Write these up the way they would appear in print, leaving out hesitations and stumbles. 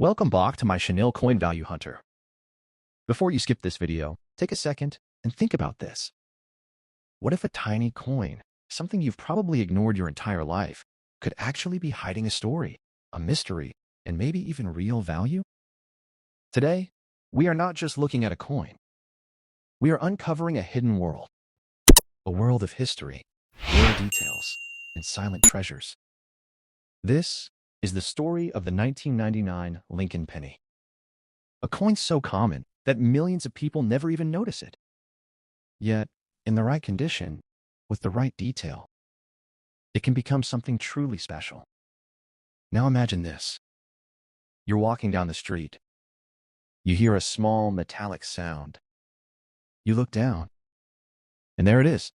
Welcome back to my Chanel Coin Value Hunter. Before you skip this video, take a second and think about this. What if a tiny coin, something you've probably ignored your entire life, could actually be hiding a story, a mystery, and maybe even real value? Today, we are not just looking at a coin. We are uncovering a hidden world, a world of history, rare details, and silent treasures. This is the story of the 1999 Lincoln penny. A coin so common that millions of people never even notice it. Yet, in the right condition, with the right detail, it can become something truly special. Now imagine this. You're walking down the street. You hear a small metallic sound. You look down, and there it is,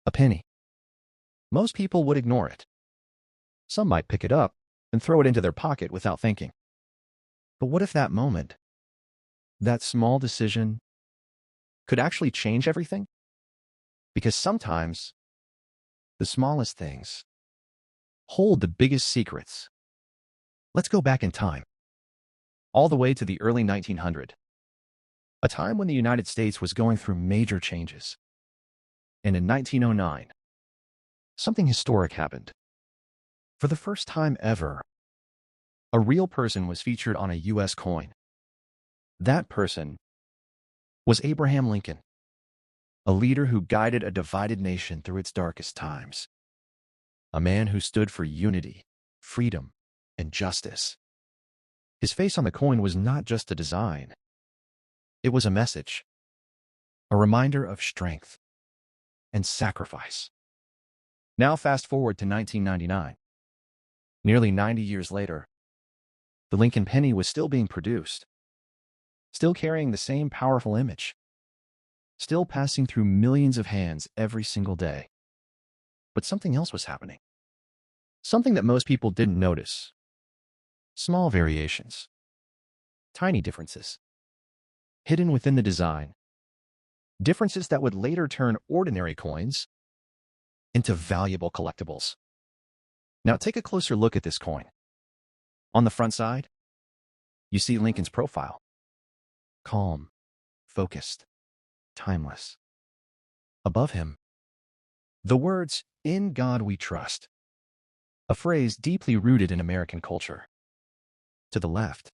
a penny. Most people would ignore it. Some might pick it up and throw it into their pocket without thinking. But what if that moment, that small decision, could actually change everything? Because sometimes the smallest things hold the biggest secrets. Let's go back in time, all the way to the early 1900s, a time when the United States was going through major changes. And in 1909, something historic happened. For the first time ever, a real person was featured on a U.S. coin. That person was Abraham Lincoln, a leader who guided a divided nation through its darkest times, a man who stood for unity, freedom, and justice. His face on the coin was not just a design. It was a message, a reminder of strength and sacrifice. Now fast forward to 1999. Nearly 90 years later, the Lincoln penny was still being produced, still carrying the same powerful image, still passing through millions of hands every single day. But something else was happening. Something that most people didn't notice. Small variations, tiny differences, hidden within the design. Differences that would later turn ordinary coins into valuable collectibles. Now take a closer look at this coin. On the front side, you see Lincoln's profile. Calm, focused, timeless. Above him, the words, "In God we trust," a phrase deeply rooted in American culture. To the left,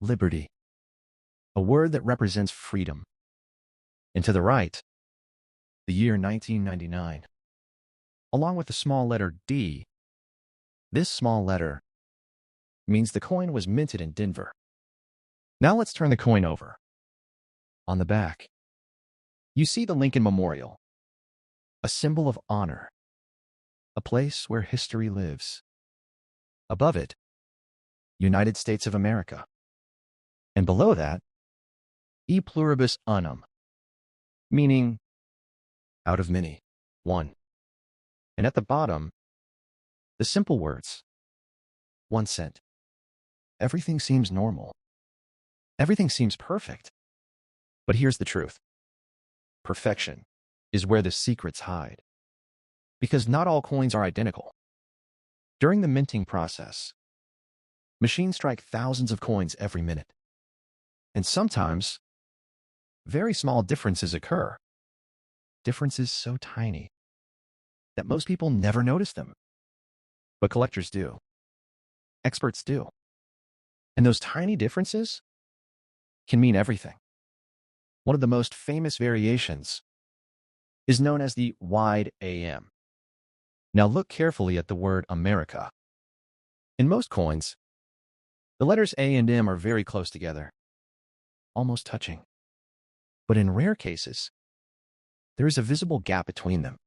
liberty, a word that represents freedom. And to the right, the year 1999. Along with the small letter D, this small letter means the coin was minted in Denver. Now let's turn the coin over. On the back, you see the Lincoln Memorial, a symbol of honor, a place where history lives. Above it, United States of America. And below that, E pluribus unum, meaning out of many, one. And at the bottom, the simple words, 1 cent. Everything seems normal. Everything seems perfect. But here's the truth. Perfection is where the secrets hide. Because not all coins are identical. During the minting process, machines strike thousands of coins every minute. And sometimes, very small differences occur. Differences so tiny that most people never notice them. But collectors do. Experts do. And those tiny differences can mean everything. One of the most famous variations is known as the wide AM. Now look carefully at the word America. In most coins, the letters A and M are very close together, almost touching. But in rare cases, there is a visible gap between them.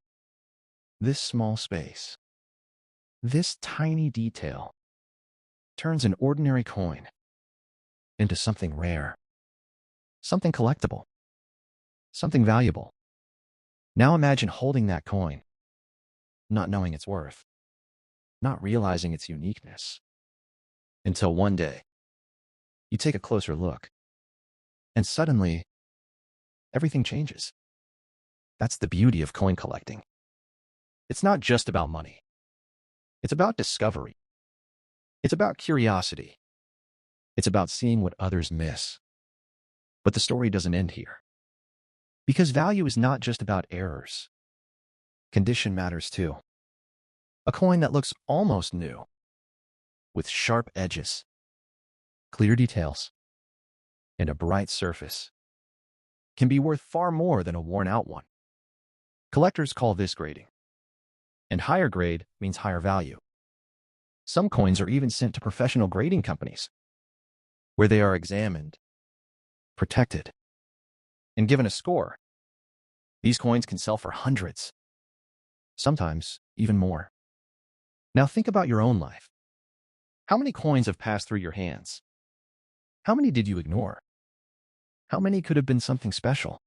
This small space, this tiny detail, turns an ordinary coin into something rare, something collectible, something valuable. Now imagine holding that coin, not knowing its worth, not realizing its uniqueness, until one day, you take a closer look, and suddenly, everything changes. That's the beauty of coin collecting. It's not just about money. It's about discovery. It's about curiosity. It's about seeing what others miss. But the story doesn't end here. Because value is not just about errors. Condition matters too. A coin that looks almost new, with sharp edges, clear details, and a bright surface, can be worth far more than a worn-out one. Collectors call this grading. And higher grade means higher value. Some coins are even sent to professional grading companies, where they are examined, protected, and given a score. These coins can sell for hundreds, sometimes even more. Now think about your own life. How many coins have passed through your hands? How many did you ignore? How many could have been something special?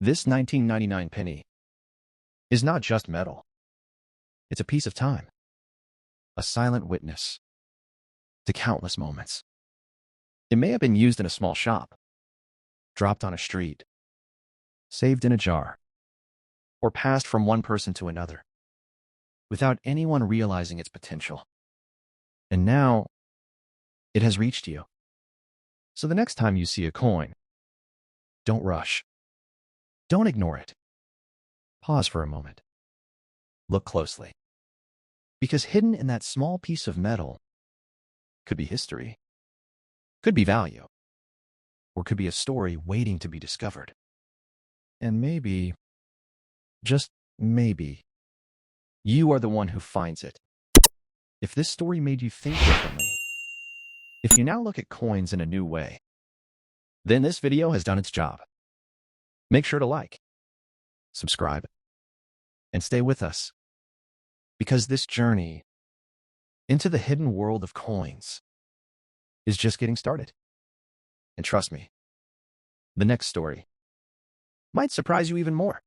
This 1999 penny is not just metal. It's a piece of time, a silent witness to countless moments. It may have been used in a small shop, dropped on a street, saved in a jar, or passed from one person to another, without anyone realizing its potential. And now, it has reached you. So the next time you see a coin, don't rush. Don't ignore it. Pause for a moment. Look closely. Because hidden in that small piece of metal could be history, could be value, or could be a story waiting to be discovered. And maybe, just maybe, you are the one who finds it. If this story made you think differently, if you now look at coins in a new way, then this video has done its job. Make sure to like, subscribe, and stay with us. Because this journey into the hidden world of coins is just getting started. And trust me, the next story might surprise you even more.